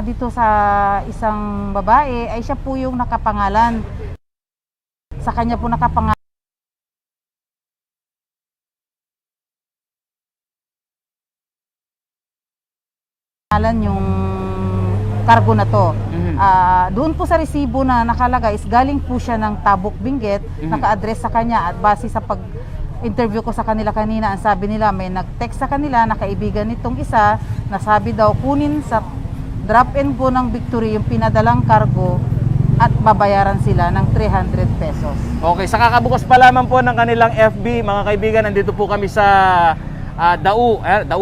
Dito sa isang babae ay siya po yung nakapangalan. Sa kanya po nakapangalan yung cargo na to. Doon po sa resibo na nakalagay is galing po siya ng Tabuk Benguet, naka-address sa kanya at base sa pag-interview ko sa kanila kanina, ang sabi nila may nag-text sa kanila na kaibigan nitong isa na sabi daw kunin sa drop and go ng Victory yung pinadalang cargo at babayaran sila ng 300 pesos. Okay, sa kakabukas pa lamang po ng kanilang FB, mga kaibigan, nandito po kami sa Dau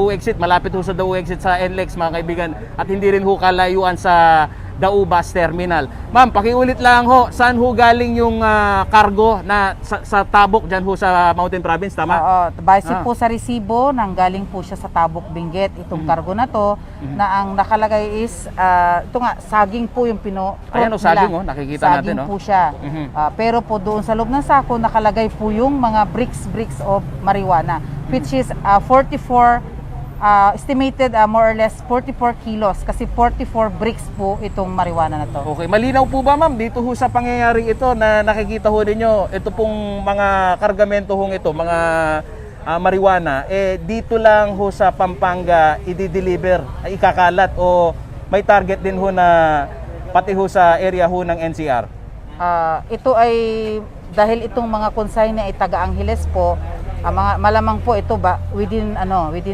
exit, malapit ho sa Dau exit sa NLEX, mga kaibigan, at hindi rin ho kalayuan sa Dau bus terminal. Ma'am, pakiulit lang ho, saan ho galing yung cargo na sa Tabuk dyan ho sa Mountain Province, tama? Oo, base po sa resibo, nang galing po siya sa Tabuk Benguet, itong cargo na to, na ang nakalagay is, ito nga, saging po yung ayan o, saging o, nakikita natin o. Saging po siya. Pero po doon sa loob ng sako, nakalagay po yung mga bricks of marijuana, which is 44 estimated more or less 44 kilos kasi 44 bricks po itong marijuana na to. Okay, malinaw po ba ma'am dito ho sa pangyayaring ito na nakikita ho ninyo ito pong mga kargamento hong ito, mga marijuana, dito lang ho sa Pampanga i-deliver, ikakalat o may target din ho na pati ho sa area ho ng NCR? Ito ay dahil itong mga consignee ay taga Angeles po, malamang po ito ba within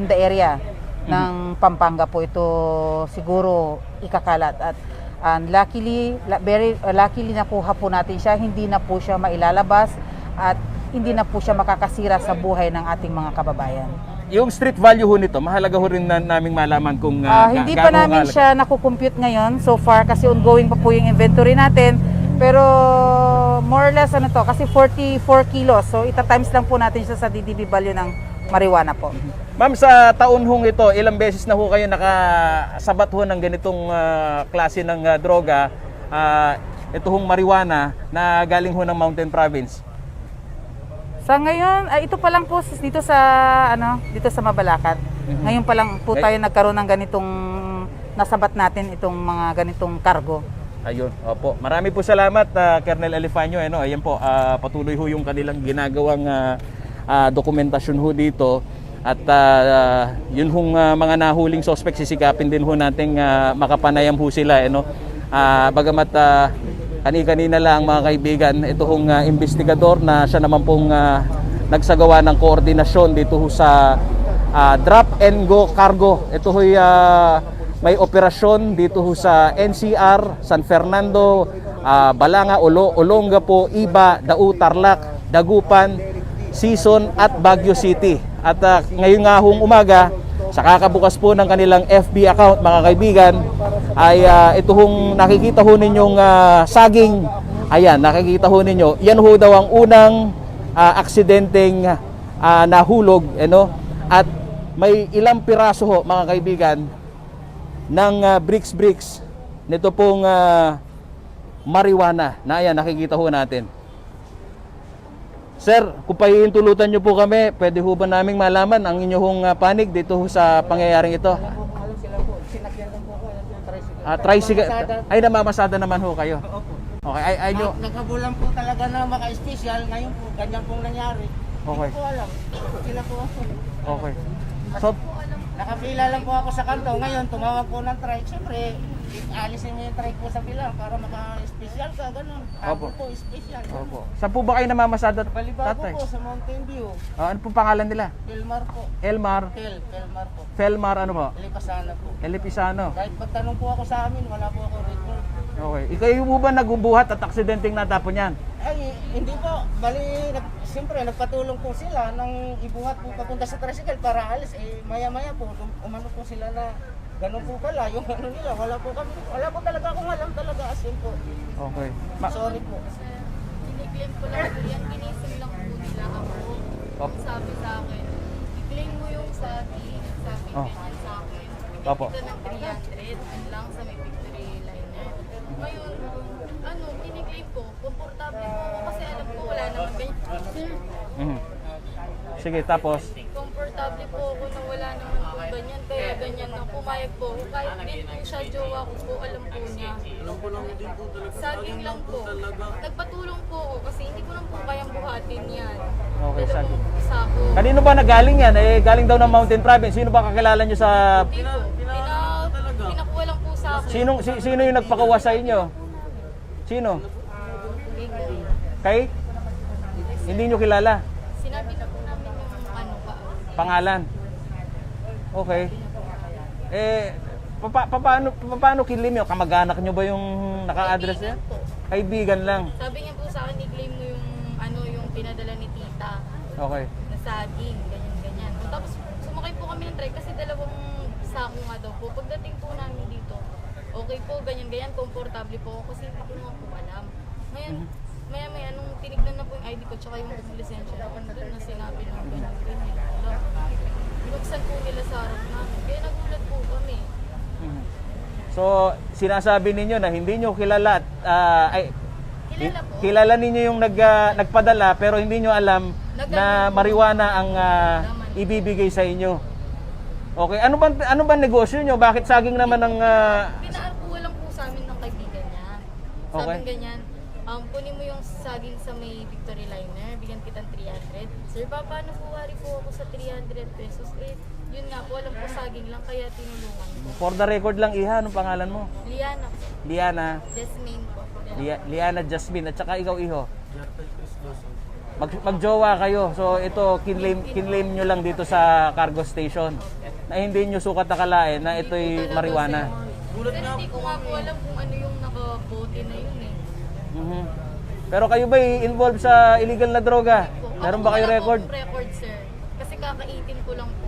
the area ng Pampanga po ito siguro ikakalat at luckily nakuha po natin siya, hindi na po siya mailalabas at hindi na po siya makakasira sa buhay ng ating mga kababayan. Yung street value ho nito, mahalaga ho rin naming malaman kung hindi pa namin siya nakukompute ngayon so far kasi ongoing pa po yung inventory natin. Pero more or less kasi 44 kilos. So ita-times lang po natin siya sa DDB value ng marijuana po. Ma'am, sa taon hong ito, ilang beses na ho kayo nakasabat ho ng ganitong klase ng droga, ito hong marijuana na galing ho ng Mountain Province? Sa ngayon, ito pa lang po dito sa Mabalacat. Ngayon pa lang po tayo nagkaroon ng ganitong nasabat natin itong mga ganitong cargo. Ayun, opo. Marami po salamat, Colonel Alifanyo. Ayan po, patuloy ho yung kanilang ginagawang dokumentasyon ho dito. At yun hong mga nahuling suspect, sisikapin din ho nating makapanayam ho sila. Bagamat kanina lang mga kaibigan, ito hong investigador na siya naman pong nagsagawa ng koordinasyon dito ho sa drop and go cargo. Ito ho'y may operasyon dito ho sa NCR, San Fernando, Balanga, Olongapo, Iba, Dau, Tarlac, Dagupan, Sison at Baguio City. At ngayon nga hong umaga, sa kakabukas po ng kanilang FB account mga kaibigan, ay ito hong nakikita ho ninyong saging. Ayan, nakikita ho ninyo. Yan ho daw ang unang aksidenteng nahulog. At may ilang piraso ho mga kaibigan ng bricks nito pong marijuana na ayan, nakikita ho natin. Sir, kung pahihintulutan nyo po kami, pwede ho ba naming malaman ang inyong panig dito ho sa pangyayaring ito? Tricycle. Ay, namamasada naman ho kayo. Okay, ay nyo. Nagkabulan po talaga na maka-special, ngayon po, ganyan pong nangyari. Okay. Hindi ko alam. Sila po ako. Okay. So, Nakapila lang po ako sa kanto. Ngayon, tumawag po ng trike. Siyempre, alisin mo yung trike po sa pila para maka-special ka, gano'n. Ako po, special. opo. Saan po ba kayo namamasada? Balibago po sa Mountain View. Ano po pangalan nila? Pelmar po. Elmar. Pelmar po. Felmar ano po? Elipasana po. Elipisano. Kahit magtanong po ako sa amin, wala po ako record. Okay. Ikaw po ba nagbubuhat at aksidenteng natapon yan? Ay, hindi po. Bali, siyempre, nagpatulong po sila nang ibuhat po papunta sa tricycle para alis. Maya-maya po, umano po sila na ganun po pala. Yung ano nila, wala po talaga akong alam talaga asin po. Okay. Sorry po. Kiniklaim ko lang po yan, ginising lang po nila ako. Sabi sa akin, i-claim mo yung sa akin, sabi sa akin. Opo. Ito ng 300, lang sa may victory line na. Ngayon, kiniklaim ko, komportable po ako kasi alam ko wala naman ganyan. Sir, Sige, tapos? komportable po ako na wala naman po ganyan. Kaya ganyan na pumayag po ako. Kahit din po siya jowa ko po, alam po niya. Saging lang po. Nagpatulong po ako kasi hindi ko lang po kayang buhatin yan. Okay, saging. Sako. Kanino ba nagaling yan? Eh, galing daw ng Mountain Province. Sino ba kakilala nyo sa... Hindi po. Pinakuha lang po sa akin. Sino yung nagpakawa sa inyo? Sino? Kay? Hindi nyo kilala? Sinabi na po namin yung ano pa. Pangalan? Okay. Eh, paano kinlim yun? Kamag-anak nyo ba yung naka-address niya? Kaibigan po. Kaibigan lang. Sabi niya po sa akin, i-claim mo yung ano yung pinadala ni tita Okay. na saging, ganyan-ganyan. Tapos sumakay po kami ng trek kasi dalawang sako nga daw po. Pagdating po namin dito, okay po, ganyan-ganyan, komportable po ako kasi hindi ko nga po alam. Ngayon, maya-maya nung tinignan na po yung ID ko tsaka yung lisensya ko, doon na sinabi na ganyan-ganyan. Binuksan po nila sa harap namin. Kaya nagulat po kami. Mhm. So, sinasabi ninyo na hindi nyo kilala at Kilala po. kilala ninyo yung nagpadala pero hindi nyo alam na marijuana ang ibibigay sa inyo. Okay, ano bang negosyo nyo? Bakit saging naman ang Pinaakuha lang po sa amin ng kaibigan niya. Sabi Okay. ganyan, kunin mo yung saging sa may Victory Liner, bigyan kitang 300. Sir, paano po wari po ako sa 300 pesos? Eh, yun nga po, alam ko saging lang, kaya tinulungan ko. for the record lang, Iha, anong pangalan mo? Liana po, Liana. Jasmine po. Liana Jasmine at saka ikaw, Iho. Magjowa kayo. So ito kinlaim nyo lang dito sa cargo station na hindi nyo sukat akalain na ito'y marijuana. Pero hindi ko nga po alam kung ano yung nakabote na yun eh. Mhm. Pero kayo ba involved sa illegal na droga? Meron ba kayo Wala record? po akong record, sir. Kasi kaka-18 ko lang po.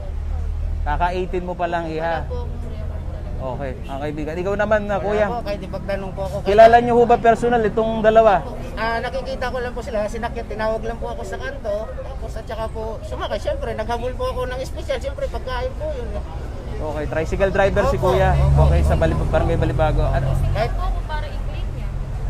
Kaka-18 mo pa lang, Wala Iha. po akong record talaga. Okay, mga kaibigan. Ikaw naman, kuya. Ako, kahit ipagtanong po ako. Kilala nyo ho ba personal itong dalawa? Nakikita ko lang po sila, sinakit, tinawag lang po ako sa kanto. Tapos at saka po sumakay. Siyempre, naghabol po ako ng espesyal. Siyempre, pagkain po yun. Okay, tricycle driver si Opo, kuya. opo. Okay, sa Barangay Balibago. Inising Kahit, lang po ako para i-claim niya.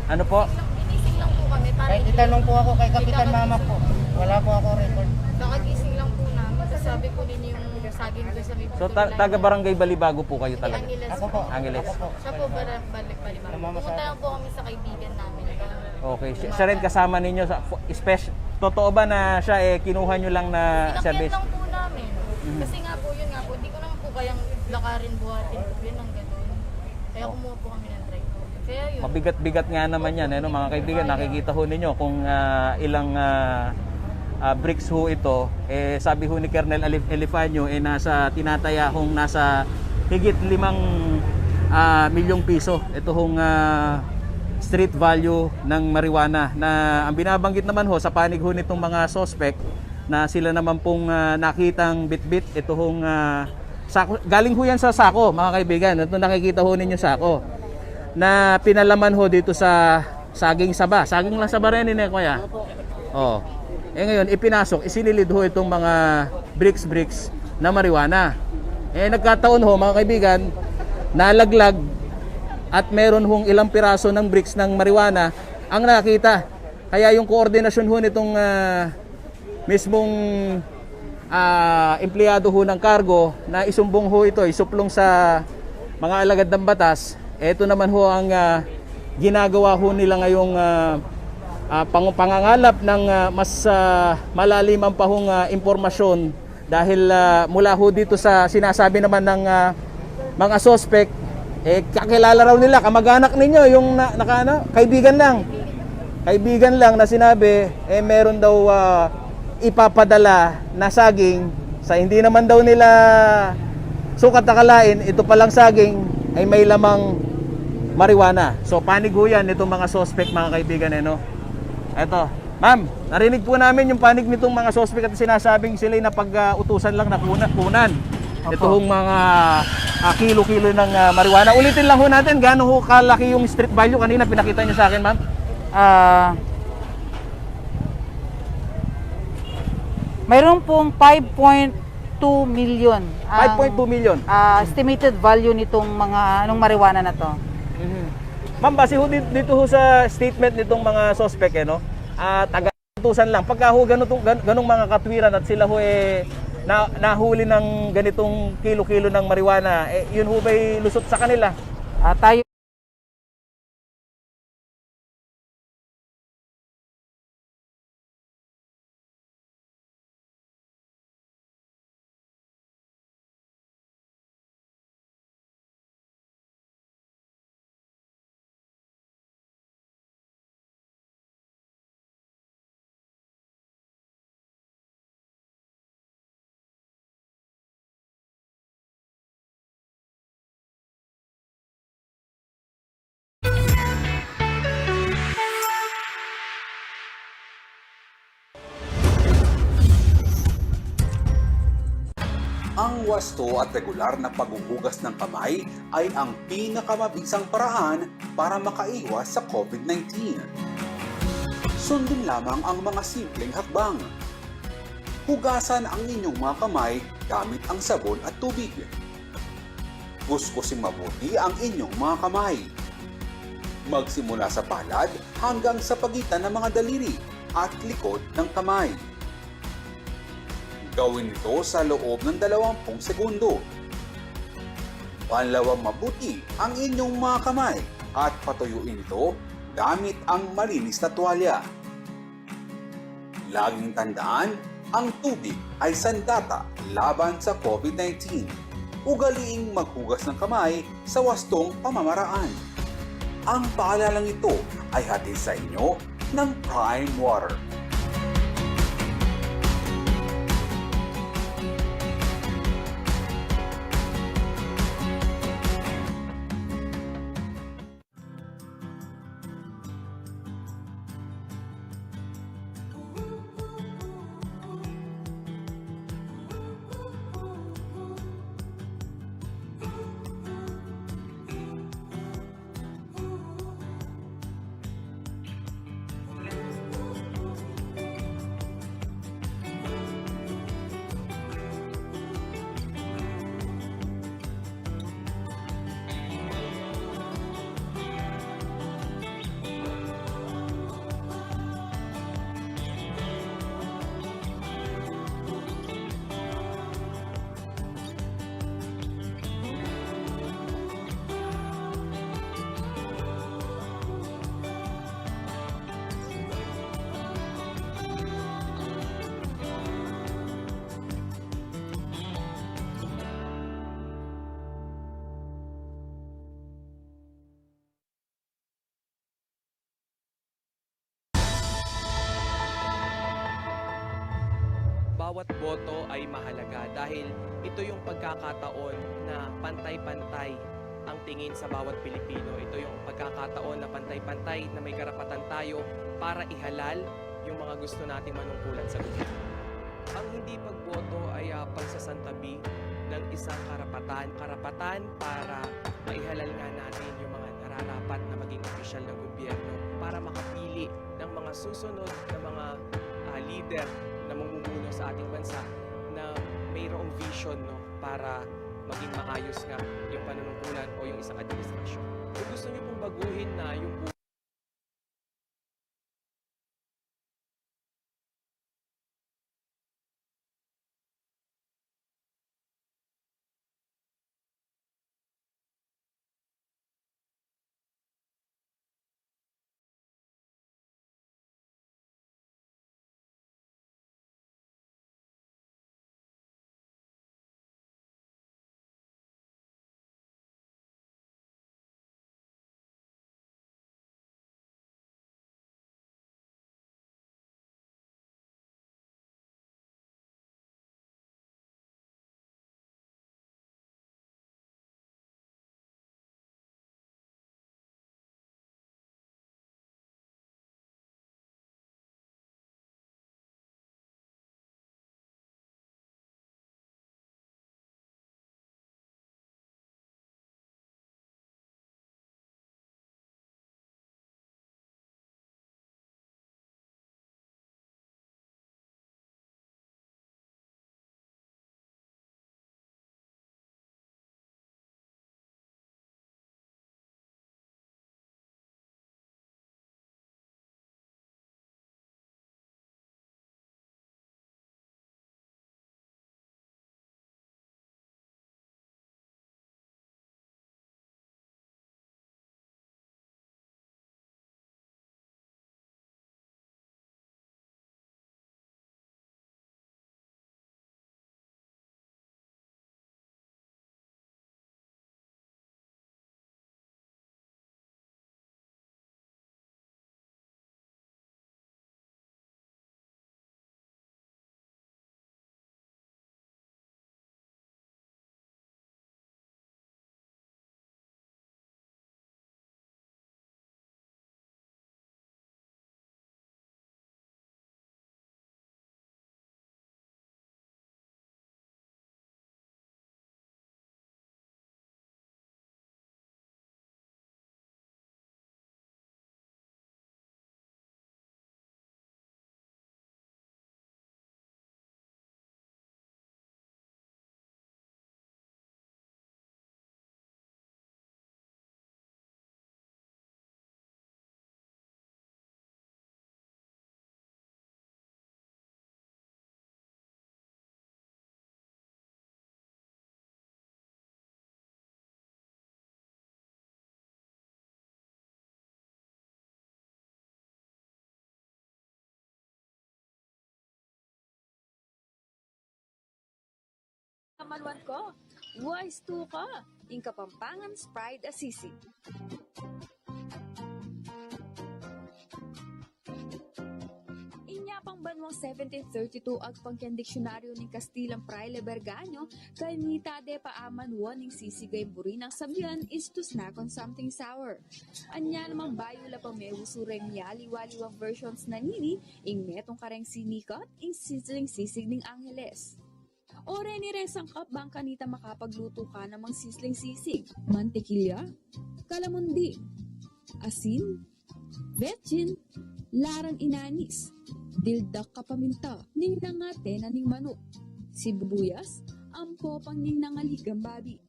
ano po? Inising lang po kami para Kahit i-claim. itanong po ako kay Kapitan Mama po. Wala po ako record. Nakagising lang po namin. Tapos sabi po ninyo yung saging doon sa may So Victory Line. taga Barangay Balibago po kayo talaga. Angeles Ako po. Angeles. Ako po. Siya po balik. Pumunta lang po kami sa kaibigan namin. Okay, siya rin kasama ninyo sa totoo ba na siya kinuha nyo lang na Pinakyan service? lang po namin. Kasi nga po, yun nga po, hindi ko naman po kayang lakarin buhatin po yun ng gano'n. Kaya kumuha po kami ng drive. Kaya yun. Mabigat-bigat nga naman yan, mga kaibigan. Nakikita ho ninyo kung ilang bricks ho ito. Sabi ho ni Colonel Elifanio, nasa tinataya hong nasa higit 5 milyong piso. Ito hong street value ng marijuana na ang binabanggit naman ho sa panig ho nitong mga suspect na sila naman pong nakitang bit-bit. Ito hong sako. Galing ho yan sa sako, mga kaibigan. Ito nakikita ho ninyo sako na pinalaman ho dito sa saging saba. Saging lang saba rin kuya. Oh. Ngayon ipinasok, isinilid ho itong mga bricks na marijuana. Nagkataon ho, mga kaibigan, nalaglag at meron hong ilang piraso ng bricks ng marijuana ang nakita. Kaya yung koordinasyon ho nitong mismong empleyado ho ng cargo na isumbong ho ito, isuplong sa mga alagad ng batas. Ito naman ho ang ginagawa ho nila ngayong pangangalap ng mas malalimang pa hong impormasyon dahil mula ho dito sa sinasabi naman ng mga suspect, kakilala raw nila, kamag-anak ninyo yung kaibigan lang na sinabi, meron daw ipapadala na saging sa hindi naman daw nila sukat akalain, ito palang saging ay may lamang marijuana. So panig ho yan itong mga suspect, mga kaibigan. Eto, ma'am, narinig po namin yung panig nitong mga suspect at sinasabing sila na pag-utusan lang na kunan. Ito hong mga kilo-kilo ng marijuana. Ulitin lang ho natin, gaano ho kalaki yung street value? Kanina pinakita niyo sa akin, ma'am. Mayroon pong 5.2 million. 5.2 million. Estimated value nitong mga marijuana na to. Ma'am, base ho dito ho sa statement nitong mga suspect, taga-utusan lang. Pagka ho ganong mga katwiran at sila ho nahuli ng ganitong kilo-kilo ng marijuana, yun ho ba'y lusot sa kanila? Tayo Ang wasto at regular na paghuhugas ng kamay ay ang pinakamabisang paraan para makaiwas sa COVID-19. Sundin lamang ang mga simpleng hakbang. Hugasan ang inyong mga kamay gamit ang sabon at tubig. Kuskusin mabuti ang inyong mga kamay. Magsimula sa palad hanggang sa pagitan ng mga daliri at likod ng kamay. Gawin ito sa loob ng 20 segundo. Panlawang mabuti ang inyong mga kamay at patuyuin ito gamit ang malinis na tuwalya. Laging tandaan, ang tubig ay sandata laban sa COVID-19. Ugaliing maghugas ng kamay sa wastong pamamaraan. Ang paalalang ito ay hatid sa inyo ng Prime Water. Bawat boto ay mahalaga dahil ito yung pagkakataon na pantay-pantay ang tingin sa bawat Pilipino. Ito yung pagkakataon na pantay-pantay na may karapatan tayo para ihalal yung mga gusto nating manungkulan sa gobyerno. Ang hindi pagboto ay pagsasantabi ng isang karapatan para maihalal nga natin yung mga nararapat na maging opisyal ng gobyerno para makapili ng mga susunod na mga leader na mamumuno sa ating bansa na mayroong vision para maging maayos nga yung panunungkulan o yung isang administrasyon. Kung gusto niyo pong baguhin na yung Kamalwan ko, wise to ka, ing Kapampangan Pride Assisi. Inya pang banwang 1732 ag pangkyan diksyonaryo ng Kastilang Fraile Berganyo, kay nita de paaman ning sisigay buri ng sabihan is to snack on something sour. Anya namang bayo la pa may usureng yali-waliwang versions na nini, ing metong kareng sinikot, ing sizzling sisig ning Angeles. Ore ni resang kap bang kanita makapagluto ka namang sisling sisig, mantikilya, kalamundi, asin, vetchin, larang inanis, dildak kapaminta, ning nangate na ning manok, sibuyas, ampo pang ning nangaligang babi.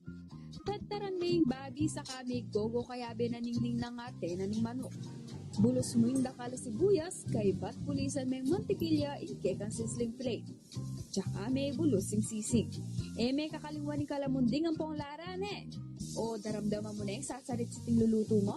Tataran ning babi sa kami gogo kayabe na ning nangate na ning manok. Bulos mo yung dakala sibuyas, kay bat pulisan may mantikilya inke kang sisling plate. Tsaka may bulusing sisig. May kakalimuan ni kalamunding ang pong laran O daramdaman mo na yung sasarit sa ting luluto mo.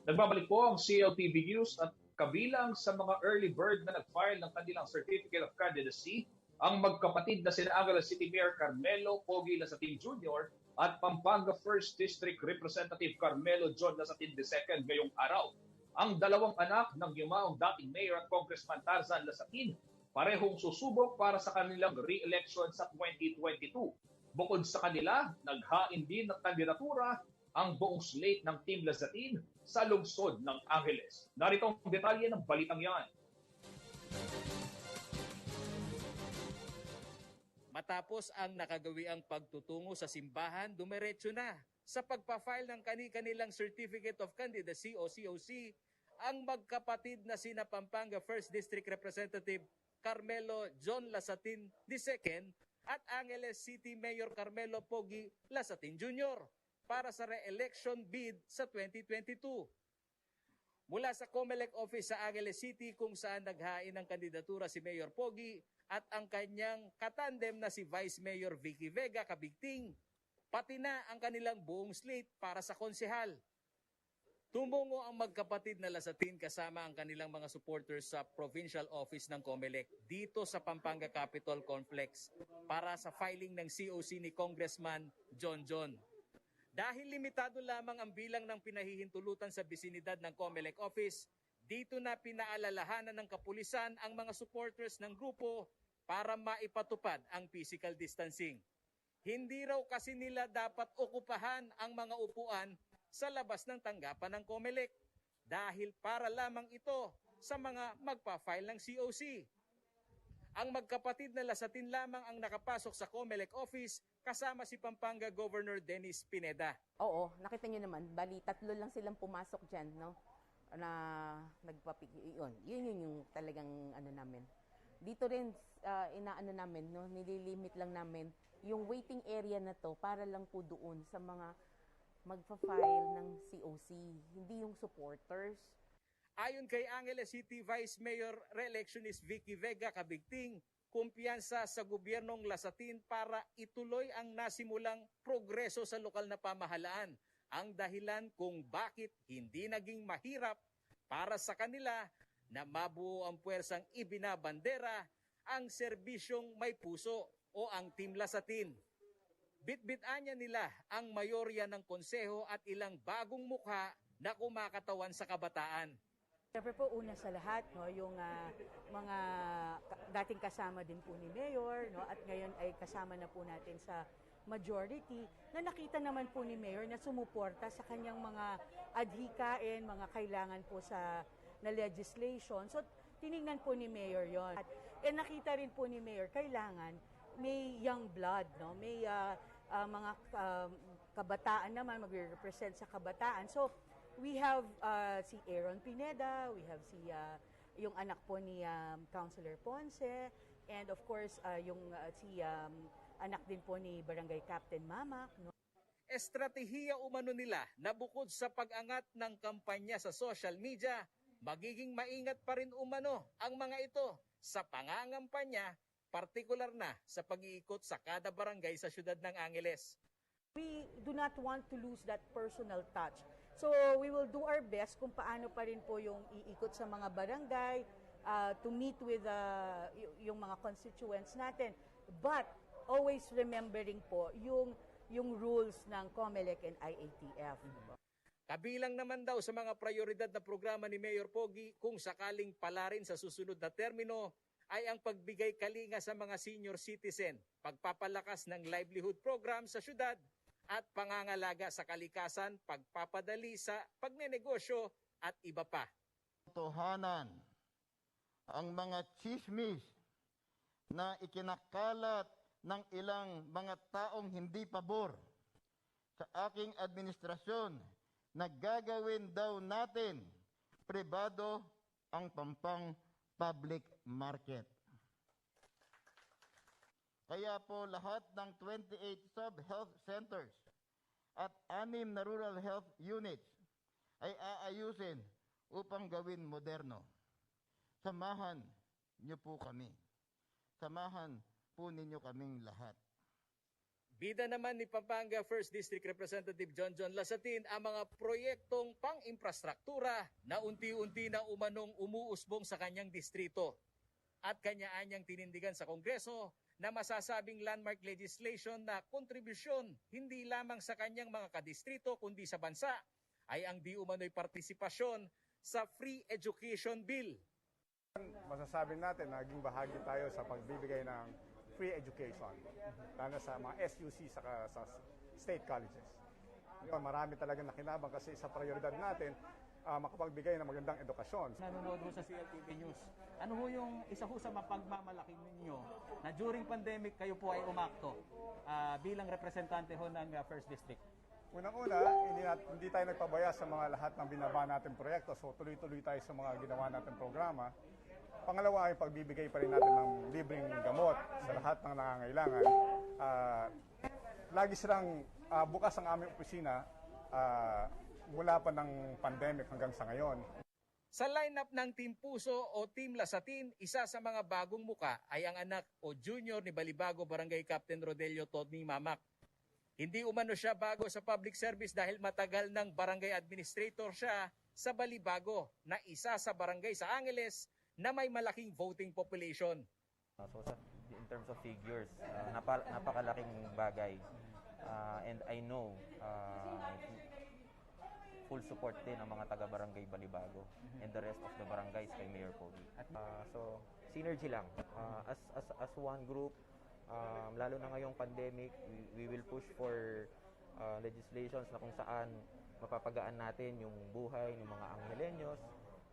Nagbabalik po ang CLTV News at kabilang sa mga early bird na nag-file ng kanilang Certificate of Candidacy ang magkapatid na sina Angeles City Mayor Carmelo Pogi Lasatin Jr. at Pampanga 1st District Representative Carmelo John Lasatin II ngayong araw. Ang dalawang anak ng yumaong dating Mayor at Congressman Tarzan Lasatin parehong susubok para sa kanilang re-election sa 2022. Bukod sa kanila, naghain din ng kandidatura ang buong slate ng Team Lasatin sa lungsod ng Angeles. Narito ang detalye ng balitang yan. Matapos ang nakagawiang pagtutungo sa simbahan, dumiretso na sa pagpa-file ng kani-kanilang Certificate of Candidacy o COC ang magkapatid na sina Pampanga 1st District Representative Carmelo John Lasatin II at Angeles City Mayor Carmelo Pogi Lasatin Jr. para sa re-election bid sa 2022. Mula sa COMELEC office sa Angeles City kung saan naghain ng kandidatura si Mayor Pogi at ang kanyang katandem na si Vice Mayor Vicky Vega Kabigting, pati na ang kanilang buong slate para sa konsehal. Tumungo ang magkapatid na Lasatin kasama ang kanilang mga supporters sa provincial office ng COMELEC dito sa Pampanga Capitol Complex para sa filing ng COC ni Congressman John. Dahil limitado lamang ang bilang ng pinahihintulutan sa bisinidad ng COMELEC office, dito na pinaalalahanan ng kapulisan ang mga supporters ng grupo para maipatupad ang physical distancing. Hindi raw kasi nila dapat okupahan ang mga upuan sa labas ng tanggapan ng COMELEC dahil para lamang ito sa mga magpa-file ng COC. Ang magkapatid na Lasatin lamang ang nakapasok sa COMELEC office kasama si Pampanga Governor Dennis Pineda. Oo, nakita nyo naman, bali 3 lang silang pumasok dyan, no? Na yun yung talagang ano namin. Dito rin inaano namin, no, nililimit lang namin yung waiting area na to para lang po doon sa mga magfa-file ng COC, hindi yung supporters. Ayon kay Angeles City Vice Mayor re-electionist Vicky Vega Kabigting, kumpiyansa sa gobyernong Lasatin para ituloy ang nasimulang progreso sa lokal na pamahalaan. Ang dahilan kung bakit hindi naging mahirap para sa kanila na mabuo ang puwersang ibinabandera ang serbisyong may puso o ang Team Lasatin. Bitbit-anya nila ang mayorya ng konseho at ilang bagong mukha na kumakatawan sa kabataan. Siyempre po, una sa lahat, no, yung mga dating kasama din po ni Mayor, no, at ngayon ay kasama na po natin sa majority, na nakita naman po ni Mayor na sumuporta sa kanyang mga adhikain, mga kailangan po na legislation. So, tinignan po ni Mayor yon. At nakita rin po ni Mayor, kailangan may young blood, no, may mga kabataan naman, magre-represent sa kabataan. So, we have si Aaron Pineda, we have yung anak po ni Councilor Ponce, and of course, anak din po ni Barangay Captain Mamak. No? Estratehiya umano nila na bukod sa pag-angat ng kampanya sa social media, magiging maingat pa rin umano ang mga ito sa pangangampanya, partikular na sa pag-iikot sa kada barangay sa siyudad ng Angeles. We do not want to lose that personal touch. So we will do our best kung paano pa rin po yung iikot sa mga barangay, to meet with yung mga constituents natin. But always remembering po yung rules ng COMELEC and IATF. Kabilang naman daw sa mga prioridad na programa ni Mayor Pogi kung sakaling palarin sa susunod na termino ay ang pagbigay kalinga sa mga senior citizen, pagpapalakas ng livelihood program sa syudad at pangangalaga sa kalikasan, pagpapadali sa pagnenegosyo at iba pa. Totohanan ang mga chismis na ikinakalat ng ilang mga taong hindi pabor sa aking administrasyon na gagawin daw natin pribado ang Pampang public market. Kaya po lahat ng 28 sub-health centers at 6 na rural health units ay aayusin upang gawin moderno. Samahan niyo po kami. Samahan po ninyo kaming lahat. Bida naman ni Pampanga 1st District Representative John Lasatin ang mga proyektong pang-infrastruktura na unti-unti na umanong umuusbong sa kanyang distrito at kanya-anyang tinindigan sa Kongreso na masasabing landmark legislation na kontribusyon hindi lamang sa kanyang mga kadistrito kundi sa bansa ay ang di umano'y partisipasyon sa Free Education Bill. Masasabi natin na naging bahagi tayo sa pagbibigay ng free education, lalo sa mga SUC sa state colleges. Marami talagang nakinabang kasi sa prioridad natin makapagbigay ng magandang edukasyon. Nanonood ho sa CLTV News. Ano ho yung isa ho sa mapagmamalaki ninyo na during pandemic kayo po ay umakto bilang representante ho ng 1st District? Unang-una, hindi tayo nagpabaya sa mga lahat ng binaba natin proyekto, so tuloy-tuloy tayo sa mga ginawa natin programa. Pangalawa ay pagbibigay pa rin natin ng libreng gamot sa lahat ng nangangailangan. Lagi silang bukas ang aming opisina mula pa ng pandemic hanggang sa ngayon. Sa lineup ng Team Puso o Team Lasatin, isa sa mga bagong muka ay ang anak o junior ni Balibago Barangay Captain Rodelio Todney Mamak. Hindi umano siya bago sa public service dahil matagal ng barangay administrator siya sa Balibago na isa sa barangay sa Angeles na may malaking voting population. So in terms of figures, napakalaking bagay. And I know full support din ang mga taga-barangay Balibago and the rest of the barangays kay Mayor Pogi. So synergy lang. As one group, lalo na ngayong pandemic, we will push for legislations na kung saan mapapagaan natin yung buhay ng mga Angeleños.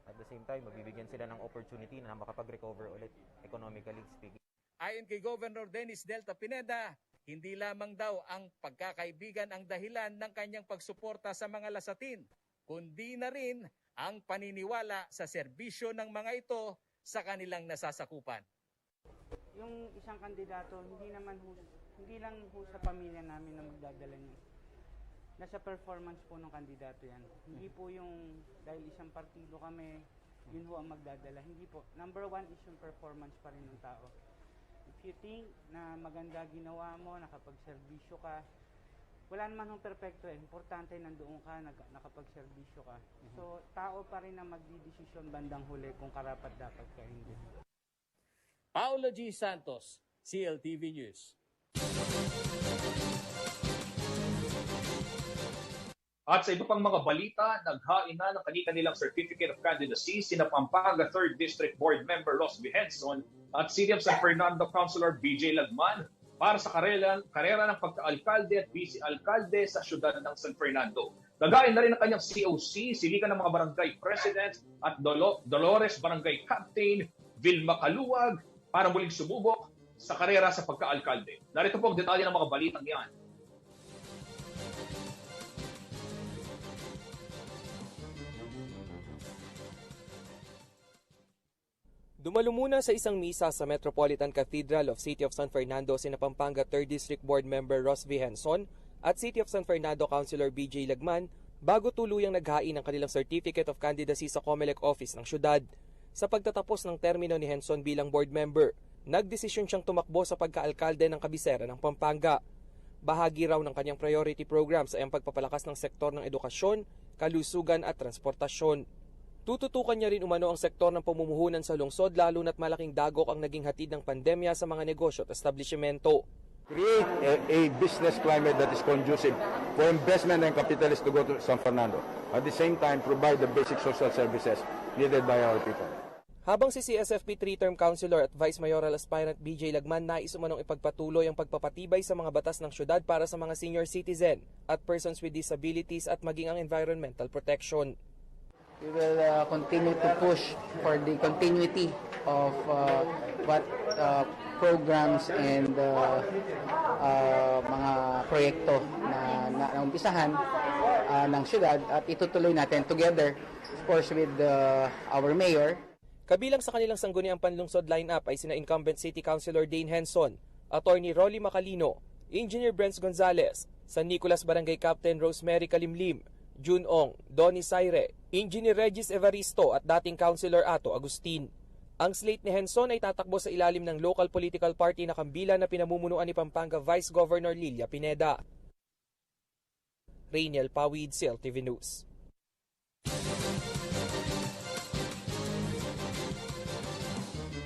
At the same time, mabibigyan sila ng opportunity na makapag-recover ulit economically speaking. Ayon kay Governor Dennis Delta Pineda, hindi lamang daw ang pagkakaibigan ang dahilan ng kanyang pagsuporta sa mga Lasatin, kundi na rin ang paniniwala sa serbisyo ng mga ito sa kanilang nasasakupan. Yung isang kandidato, hindi lang sa pamilya namin na magdadala niya. Nasa performance po ng kandidato yan. Hindi po yung dahil isang partido kami, yun ho ang magdadala. Hindi po. Number one is yung performance pa rin ng tao. If you think na maganda ginawa mo, nakapagserbisyo ka, wala naman hong perfecto eh. Importante nandoon ka, nakapagserbisyo ka. So, tao pa rin ang magdidesisyon bandang huli kung karapat dapat ka hindi. Paolo G. Santos, CLTV News. At sa iba pang mga balita, naghain na ng kanilang Certificate of Candidacy sina Pampanga 3rd District Board Member Ross Vihenson at City of San Fernando Councilor BJ Lagman para sa karera ng pagka-alkalde at vice-alkalde sa syudad ng San Fernando. Naghain na rin ang kanyang COC, silikan ng mga barangay president at Dolores Barangay Captain Vilma Kaluwag para muling sumubok sa karera sa pagka-alkalde. Narito po ang detalye ng mga balitang yan. Dumalo muna sa isang misa sa Metropolitan Cathedral of City of San Fernando sina Pampanga 3rd District Board Member Ross Vihenson at City of San Fernando Councilor BJ Lagman bago tuluyang naghain ng kanilang Certificate of Candidacy sa COMELEC office ng syudad. Sa pagtatapos ng termino ni Henson bilang board member, nagdesisyon siyang tumakbo sa pagkaalkalde ng kabisera ng Pampanga. Bahagi raw ng kanyang priority programs ay ang pagpapalakas ng sektor ng edukasyon, kalusugan at transportasyon. Tututukan niya rin umano ang sektor ng pamumuhunan sa lungsod lalo na't malaking dagok ang naging hatid ng pandemya sa mga negosyo at establishmento. Create a business climate that is conducive for investment and capitalists to go to San Fernando. At the same time, provide the basic social services needed by our people. Habang si CSFP 3-term councilor at vice mayoral aspirant BJ Lagman nais umanong ipagpatuloy ang pagpapatibay sa mga batas ng syudad para sa mga senior citizen at persons with disabilities at maging ang environmental protection. We will continue to push for the continuity of what programs and mga proyekto na naumpisahan ng syudad at itutuloy natin together, of course, with our mayor. Kabilang sa kanilang sangguniang panlungsod lineup ay sina incumbent City Councilor Dane Henson, Attorney Rolly Macalino, Engineer Brents Gonzales, San Nicolas Barangay Captain Rosemary Kalimlim, June Ong, Donnie Saire, Engineer Regis Evaristo at dating Councilor Ato Agustin. Ang slate ni Henson ay tatakbo sa ilalim ng local political party na Kambila na pinamumunuan ni Pampanga Vice Governor Lilia Pineda. Rainiel Pawid, CLTV News.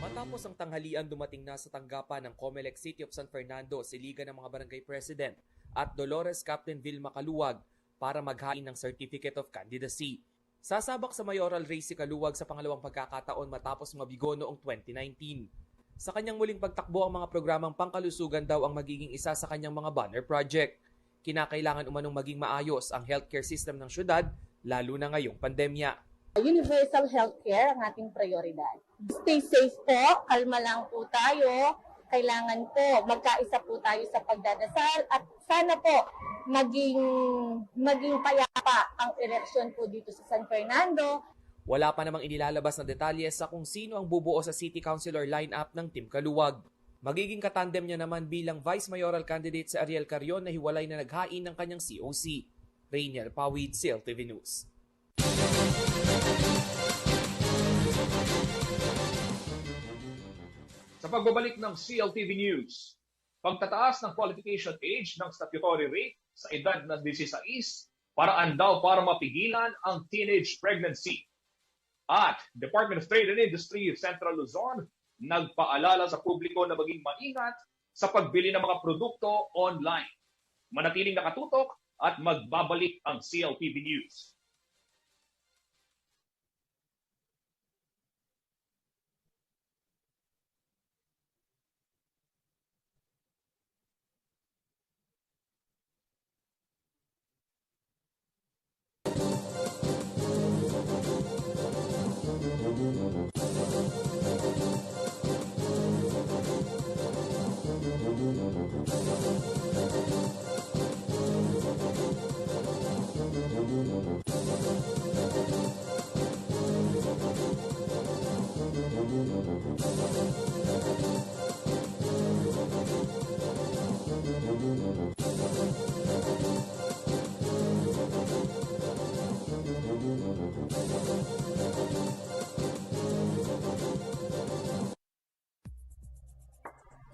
Matapos ang tanghalian, dumating na sa tanggapan ng COMELEC City of San Fernando si Liga ng mga Barangay President at Dolores Captain Vilma Kaluwag para maghain ng Certificate of Candidacy. Sasabak sa mayoral race si Kaluwag sa pangalawang pagkakataon matapos mabigo noong 2019. Sa kanyang muling pagtakbo, ang mga programang pangkalusugan daw ang magiging isa sa kanyang mga banner project. Kinakailangan umanong maging maayos ang healthcare system ng syudad, lalo na ngayong pandemya. Universal healthcare ang ating prioridad. Stay safe po, kalma lang po tayo. Kailangan po magkaisa po tayo sa pagdadasal at sana po maging payapa ang eleksyon po dito sa San Fernando. Wala pa namang inilalabas na detalye sa kung sino ang bubuo sa City Councilor lineup ng Team Kaluwag. Magiging katandem niya naman bilang Vice Mayoral candidate si Ariel Carion na hiwalay na naghain ng kanyang COC. Rainiel Pawid, CLTV News. Sa pagbabalik ng CLTV News, pagtataas ng qualification age ng statutory rape sa edad na 16, paraan daw para mapigilan ang teenage pregnancy. At Department of Trade and Industry Central Luzon nagpaalala sa publiko na maging maingat sa pagbili ng mga produkto online. Manatiling nakatutok at magbabalik ang CLTV News.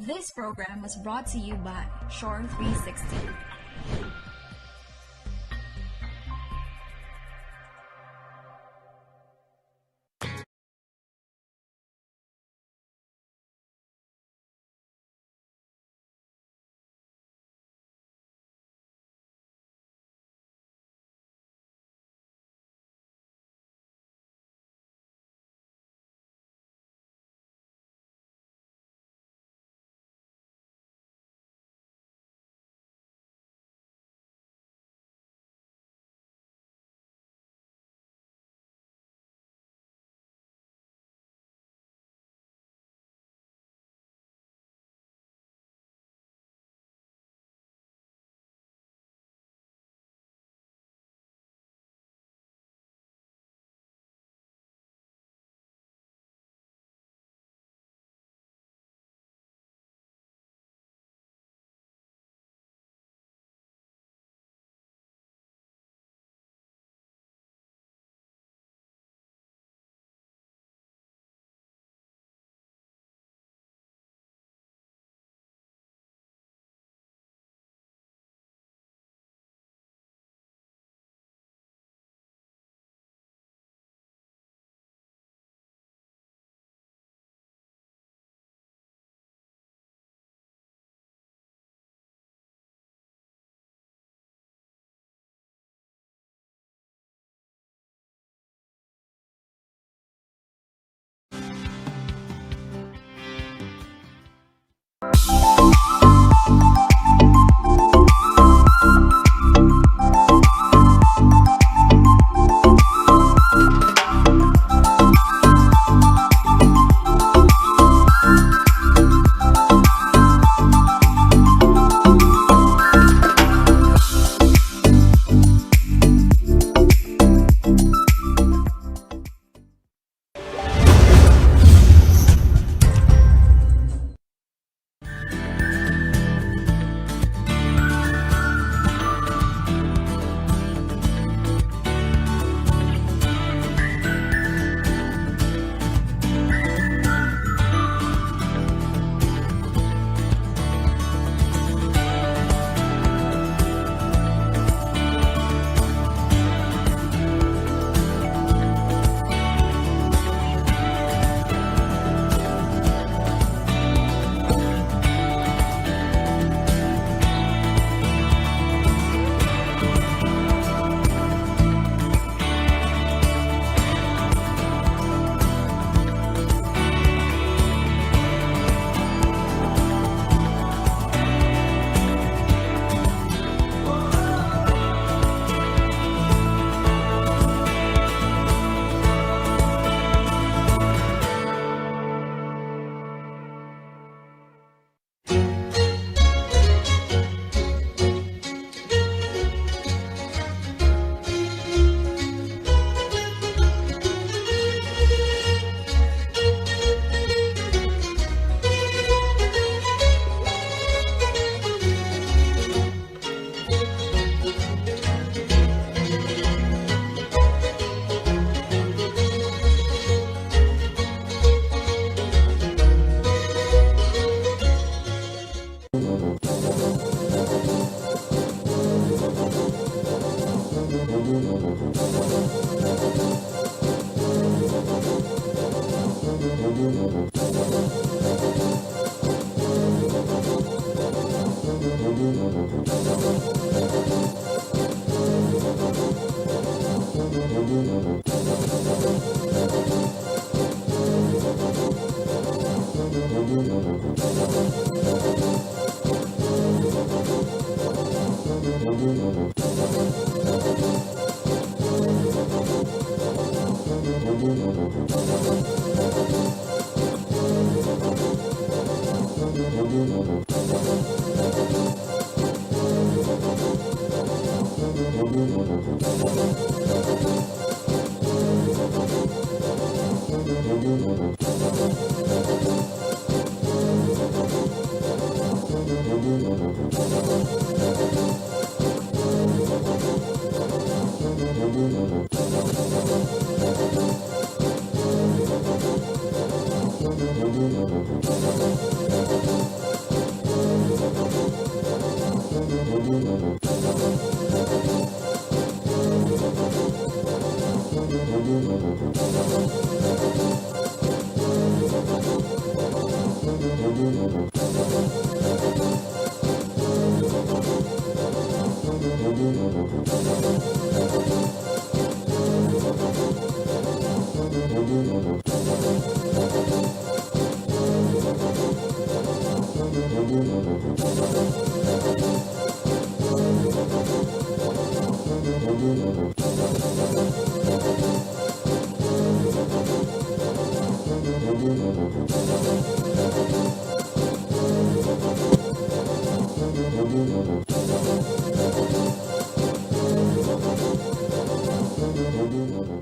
This program was brought to you by Shore 360.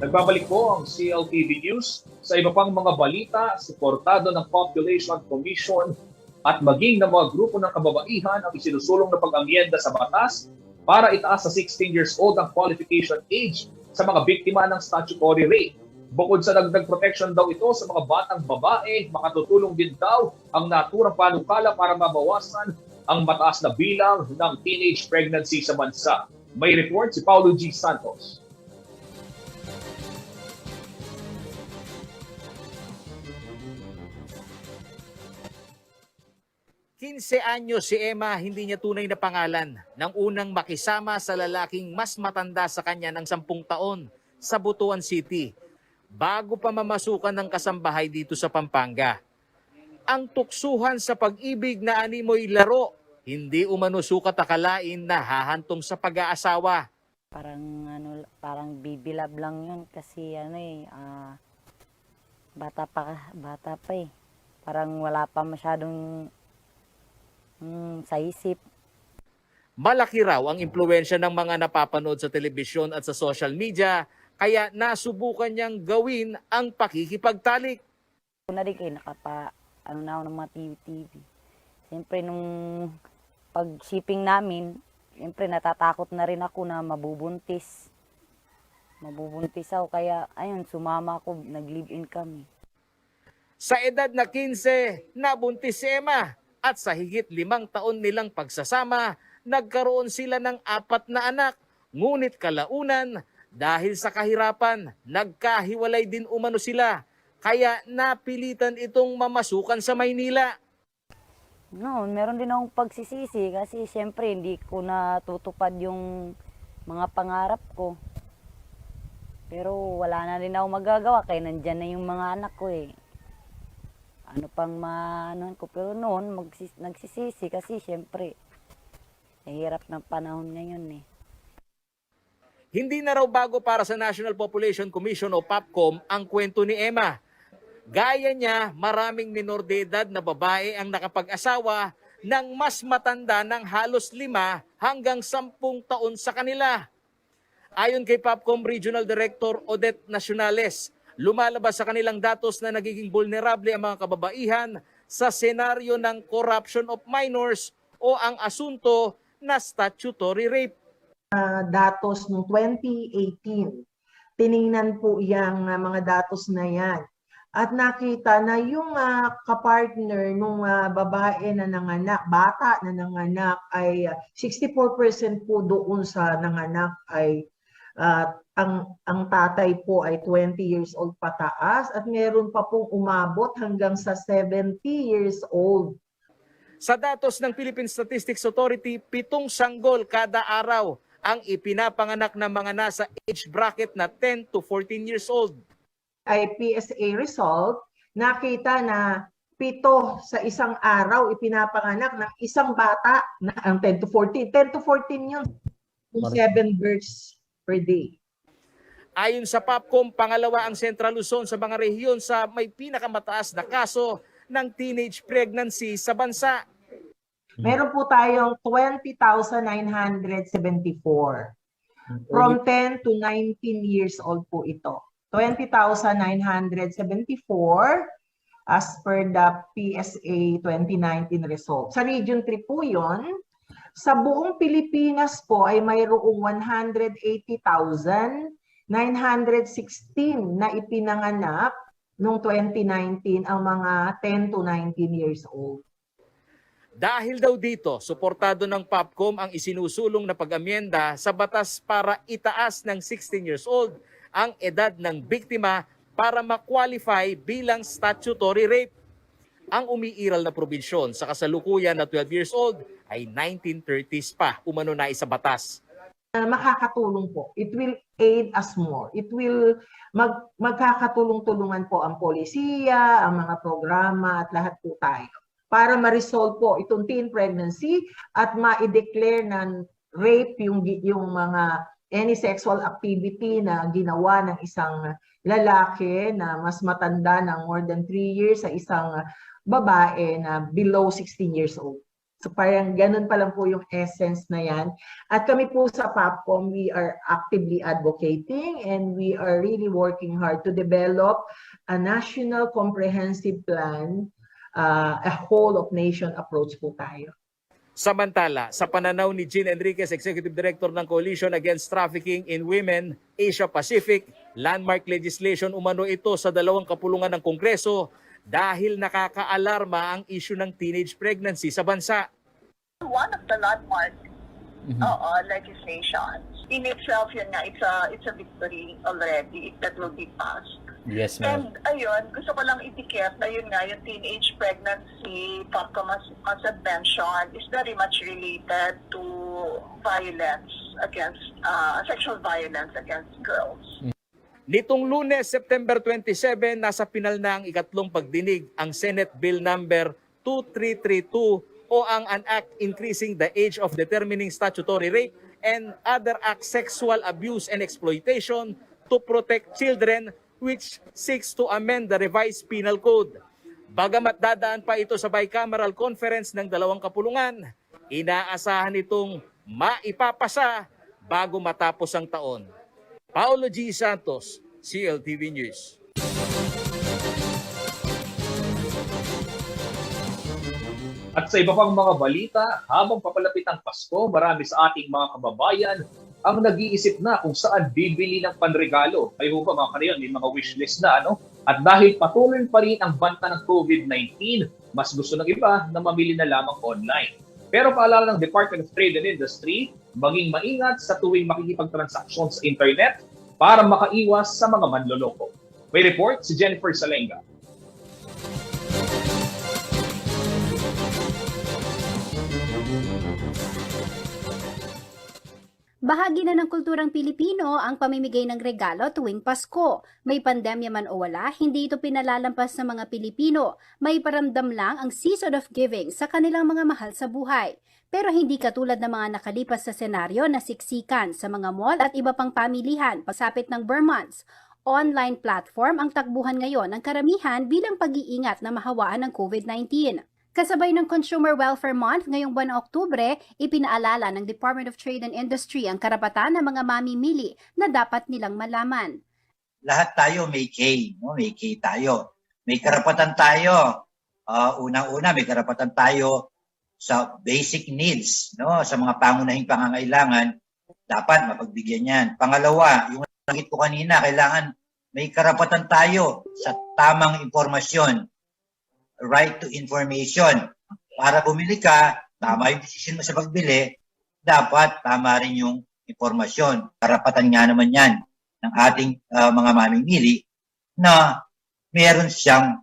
Nagbabalik po ang CLTV News sa iba pang mga balita, suportado ng Population Commission at maging ng mga grupo ng kababaihan ang isinusulong na pag-amyenda sa batas para itaas sa 16 years old ang qualification age sa mga biktima ng statutory rape. Bukod sa dagdag protection daw ito sa mga batang babae, makatutulong din daw ang naturang panukala para mabawasan ang mataas na bilang ng teenage pregnancy sa bansa. May report si Paulo G. Santos. 15 anyos si Emma, hindi niya tunay na pangalan nang unang makisama sa lalaking mas matanda sa kanya ng 10 taon sa Butuan City bago pa mamasukan ng kasambahay dito sa Pampanga. Ang tuksuhan sa pag-ibig na animoy laro, hindi umano sukat akalain na hahantong sa pag-aasawa. Parang bibilab lang yun kasi bata pa eh. Parang wala pa masyadong sa isip. Malaki raw ang impluwensya ng mga napapanood sa telebisyon at sa social media, kaya nasubukan niyang gawin ang pakikipagtalik. Una rin kayo na ako ng mga TV. Siyempre nung pag-shipping namin, siyempre natatakot na rin ako na mabubuntis. Mabubuntis ako, kaya ayun, sumama ako, nag-live-in kami. Sa edad na 15, nabuntis si Emma. At sa higit 5 taon nilang pagsasama, nagkaroon sila ng 4 na anak. Ngunit kalaunan, dahil sa kahirapan, nagkahiwalay din umano sila. Kaya napilitan itong mamasukan sa Maynila. Meron din akong pagsisisi kasi siyempre hindi ko natutupad yung mga pangarap ko. Pero wala na rin ako magagawa kaya nandyan na yung mga anak ko eh. Ano pang maanuhan ko. Pero noon, nagsisisi kasi siyempre, hirap ng panahon ngayon eh. Hindi na raw bago para sa National Population Commission o PAPCOM ang kwento ni Emma. Gaya niya, maraming minor de edad na babae ang nakapag-asawa ng mas matanda ng halos 5 hanggang 10 taon sa kanila. Ayon kay PAPCOM Regional Director Odette Nacionales, lumalabas sa kanilang datos na nagiging vulnerable ang mga kababaihan sa senaryo ng corruption of minors o ang asunto na statutory rape. Datos noong 2018, tiningnan po yung mga datos na yan. At nakita na yung kapartner nung babae na nanganak, bata na nanganak ay 64% po doon sa nanganak ay At ang tatay po ay 20 years old pataas at meron pa pong umabot hanggang sa 70 years old. Sa datos ng Philippine Statistics Authority, 7 sanggol kada araw ang ipinapanganak ng mga nasa age bracket na 10 to 14 years old. Ay PSA result, nakita na 7 sa isang araw ipinapanganak ng isang bata na ang 10 to 14. 10 to 14 yun. 7 births per day. Ayon sa PAPCOM, pangalawa ang Central Luzon sa mga rehiyon sa may pinakamataas na kaso ng teenage pregnancy sa bansa. Meron po tayong 20,974. From 10 to 19 years old po ito. 20,974 as per the PSA 2019 result. Sa Region 3 po yun. Sa buong Pilipinas po ay mayroong 180,916 na ipinanganak noong 2019 ang mga 10 to 19 years old. Dahil daw dito, suportado ng PAPCOM ang isinusulong na pag-amyenda sa batas para itaas ng 16 years old ang edad ng biktima para ma-qualify bilang statutory rape. Ang umiiral na probinsyon sa kasalukuyan na 12 years old ay 1930s pa umano na isa batas. Makakatulong po. It will aid us more. It will magkakatulong-tulungan po ang polisiya, ang mga programa at lahat po tayo para ma-resolve po itong teen pregnancy at ma-declare ng rape yung mga any sexual activity na ginawa ng isang lalaki na mas matanda ng more than 3 years sa isang babae na below 16 years old. So parang ganun pa lang po yung essence na yan. At kami po sa PAPCOM, we are actively advocating and we are really working hard to develop a national comprehensive plan, a whole of nation approach po tayo. Samantala, sa pananaw ni Jean Enriquez, Executive Director ng Coalition Against Trafficking in Women, Asia Pacific, landmark legislation umano ito sa dalawang kapulungan ng Kongreso dahil nakakaalarma ang issue ng teenage pregnancy sa bansa. One of the landmark legislation in itself, yun nga, it's a victory already that will be passed. Yes, ma'am. And ayun, gusto ko lang itikit na yun nga, yung teenage pregnancy, PAPCOM as mentioned, is very much related to violence against, sexual violence against girls. Nitong Lunes, September 27, nasa pinal na ang ikatlong pagdinig ang Senate Bill number 2332 o ang an act increasing the age of determining statutory rape and other acts sexual abuse and exploitation to protect children, which seeks to amend the revised penal code. Bagamat dadaan pa ito sa bicameral conference ng dalawang kapulungan, inaasahan itong maipapasa bago matapos ang taon. Paulo G. Santos, CLTV News. At sa iba pang mga balita, habang papalapit ang Pasko, marami sa ating mga kababayan ang nag-iisip na kung saan bibili ng panregalo. Kayo ba mga kanayon, may mga wishlist na, ano? At dahil patuloy pa rin ang banta ng COVID-19, mas gusto ng iba na mamili na lamang online. Pero paalala ng Department of Trade and Industry, maging maingat sa tuwing makikipagtransaksyon sa internet para makaiwas sa mga manloloko. May report si Jennifer Salenga. Bahagi na ng kulturang Pilipino ang pamimigay ng regalo tuwing Pasko. May pandemya man o wala, hindi ito pinalalampas ng mga Pilipino. May paramdam lang ang season of giving sa kanilang mga mahal sa buhay. Pero hindi katulad ng mga nakalipas sa senaryo na siksikan sa mga mall at iba pang pamilihan pasapit ng Vermonts. Online platform ang takbuhan ngayon ng karamihan bilang pag-iingat na mahawaan ng COVID-19. Kasabay ng Consumer Welfare Month ngayong buwan ng Oktubre, ipinaalala ng Department of Trade and Industry ang karapatan ng mga mamimili na dapat nilang malaman. Lahat tayo may K, no? May K tayo. May karapatan tayo. Unang-una, may karapatan tayo sa basic needs, no? Sa mga pangunahing pangangailangan, dapat mapagbigyan yan. Pangalawa, yung nangit ko kanina, kailangan may karapatan tayo sa tamang impormasyon. Right to information. Para bumili ka, tama yung decision mo sa pagbili, dapat tama rin yung impormasyon. Karapatan nga naman yan ng ating mga mamimili na meron siyang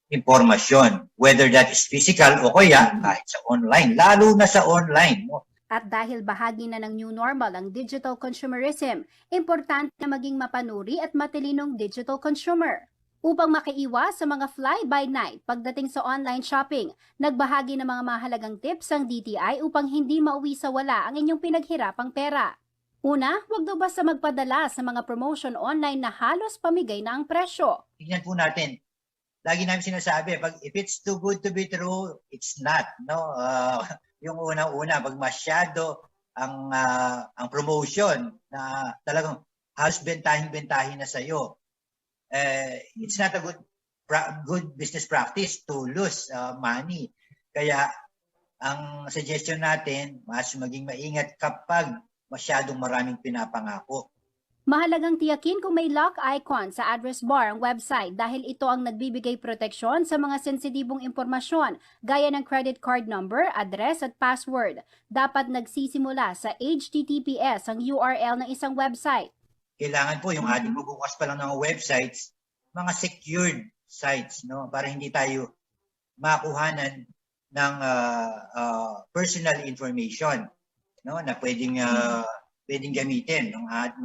impormasyon, whether that is physical o kaya kahit sa online, lalo na sa online. No? At dahil bahagi na ng new normal ang digital consumerism, importante na maging mapanuri at matilinong digital consumer. Upang makaiwas sa mga fly-by-night pagdating sa online shopping, nagbahagi ng mga mahalagang tips ang DTI upang hindi mauwi sa wala ang inyong pinaghirapang pera. Una, huwag daw basta magpadala sa mga promotion online na halos pamigay na ang presyo. Tingnan po natin. Lagi namin sinasabi, if it's too good to be true, it's not. No? Yung unang-una, pag masyado ang promotion na talagang halos bentahin-bentahin na sa'yo, it's not a good business practice to lose money. Kaya ang suggestion natin, mas maging maingat kapag masyadong maraming pinapangako. Mahalagang tiyakin kung may lock icon sa address bar ang website dahil ito ang nagbibigay proteksyon sa mga sensitibong impormasyon gaya ng credit card number, address at password. Dapat nagsisimula sa HTTPS ang URL ng isang website. Kailangan po yung ating bubukas pa lang ng websites, mga secured sites, no, para hindi tayo makuhanan ng personal information, no, na pwedeng gamitin ng mga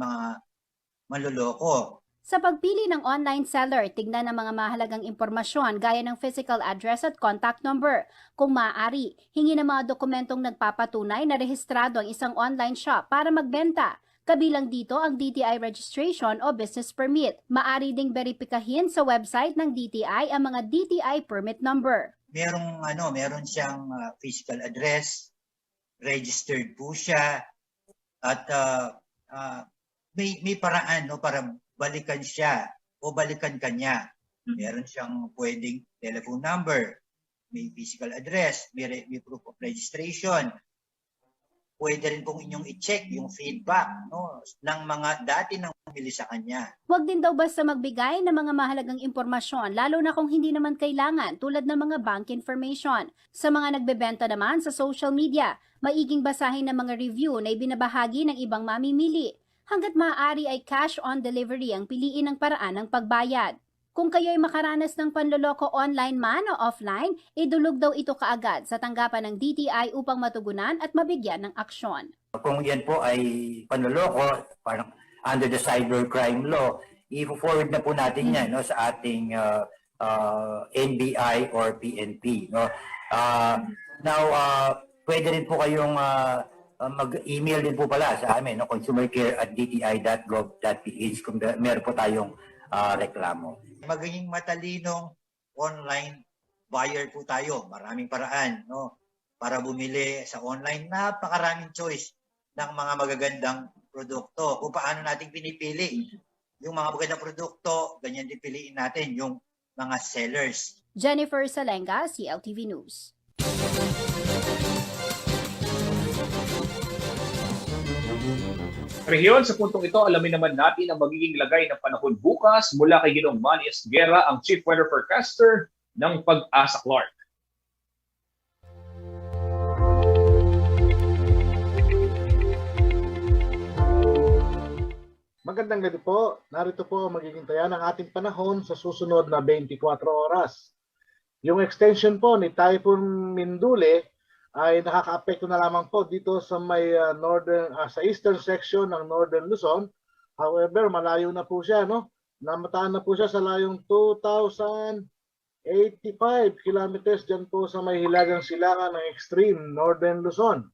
manloloko. Sa pagpili ng online seller, tignan ang mga mahalagang impormasyon gaya ng physical address at contact number. Kung maaari, hingi ng mga dokumentong nagpapatunay na rehistrado ang isang online shop para magbenta. Kabilang dito ang DTI registration o business permit. Maaari ding beripikahin sa website ng DTI ang mga DTI permit number. Meron siyang physical address, registered po siya, at may paraan, no, para balikan siya o balikan kanya. Meron siyang pwedeng telephone number, may physical address, may proof of registration. Pwede rin pong inyong i-check yung feedback, no, ng mga dati nang bumili sa kanya. Huwag din daw basta magbigay ng mga mahalagang impormasyon, lalo na kung hindi naman kailangan, tulad ng mga bank information. Sa mga nagbebenta naman sa social media, maiging basahin ng mga review na ibinabahagi ng ibang mamimili. Hanggat maaari ay cash on delivery ang piliin ng paraan ng pagbayad. Kung kayo'y makaranas ng panloloko online man o offline, idulog daw ito kaagad sa tanggapan ng DTI upang matugunan at mabigyan ng aksyon. Kung yan po ay panloloko, parang under the cybercrime law, i-forward na po natin yan, no, sa ating NBI or PNP. No? Now, pwede rin po kayong mag-email din po pala sa amin, no, consumercare@dti.gov.ph kung meron po tayong reklamo. Magiging matalinong online buyer po tayo. Maraming paraan, no, para bumili sa online. Napakaraming choice ng mga magagandang produkto. Kung paano natin pinipili yung mga magagandang produkto, ganyan din piliin natin yung mga sellers. Jennifer Salenga, CLTV News. Rehiyon, sa puntong ito, alamin naman natin ang magiging lagay ng panahon bukas mula kay Ginoong Manny Esguerra, ang Chief Weather Forecaster ng Pag-asa Clark. Magandang gabi po. Narito po ang magiging taya ng ating panahon sa susunod na 24 oras. Yung extension po ni Typhoon Mindule ay nakakaapekto na lamang po dito sa may sa eastern section ng Northern Luzon. However, malayo na po siya, no? Namataan na po siya sa layong 2,085 kilometers dyan po sa may hilagang silangan ng extreme Northern Luzon.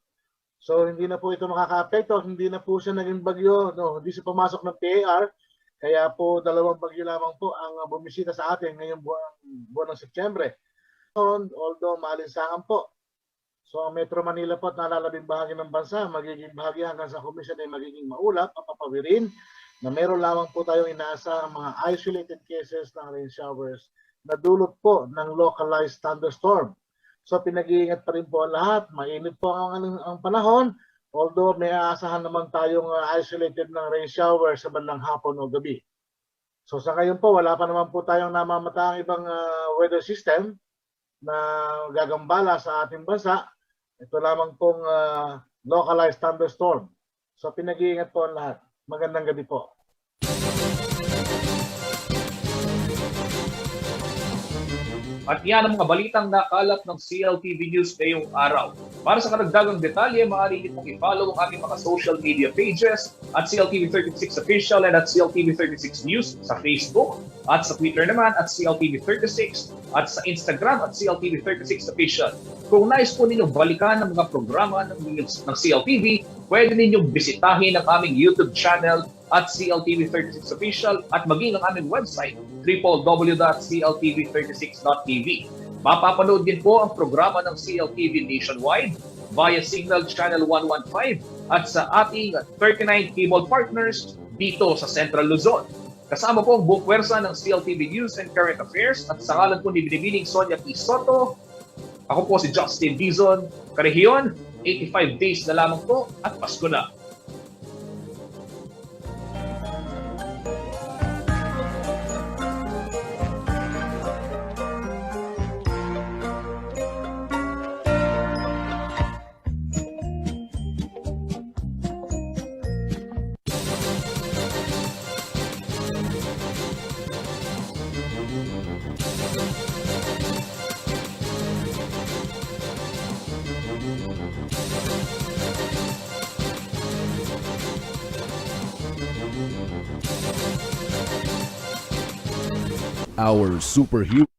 So hindi na po ito makakaapekto, hindi na po siya naging bagyo, no? Hindi siya pumasok ng PAR, kaya po dalawang bagyo lamang po ang bumisita sa atin ngayong buwan ng Setyembre. Although maalinsangan po. So ang Metro Manila po at nalalabing bahagi ng bansa, magiging bahagi hanggang sa komisyon ay magiging maulap, papapawirin, na meron lamang po tayong inaasahang mga isolated cases ng rain showers na dulot po ng localized thunderstorm. So pinag-iingat pa rin po ang lahat, mainit po ang panahon, although may aasahan naman tayong isolated ng rain shower sa bandang hapon o gabi. So sa ngayon po, wala pa naman po tayong namamataang ibang weather system na gagambala sa ating bansa. Ito lamang pong localized thunderstorm. So pinag-iingat po ang lahat. Magandang gabi po. At yan ang mga balitang nakalap ng CLTV News ngayong araw. Para sa karagdagang detalye, maaari niyo pong i-follow ang aming mga social media pages at CLTV36 Official and at CLTV36 News sa Facebook at sa Twitter naman at CLTV36 at sa Instagram at CLTV36 Official. Kung nais po ninyong balikan ng mga programa ng CLTV, pwede ninyong bisitahin ang aming YouTube channel at CLTV36 Official at maging ang aming website www.cltv36.tv. Mapapanood din po ang programa ng CLTV nationwide via Signal Channel 115 at sa ating 39 cable partners dito sa Central Luzon. Kasama po ang buong pwersa ng CLTV News and Current Affairs at sa ngalan po ni Binibining Sonia P. Soto, ako po si Justin Dizon, Karehiyon, 85 days na lamang po at Pasko na. Our superhero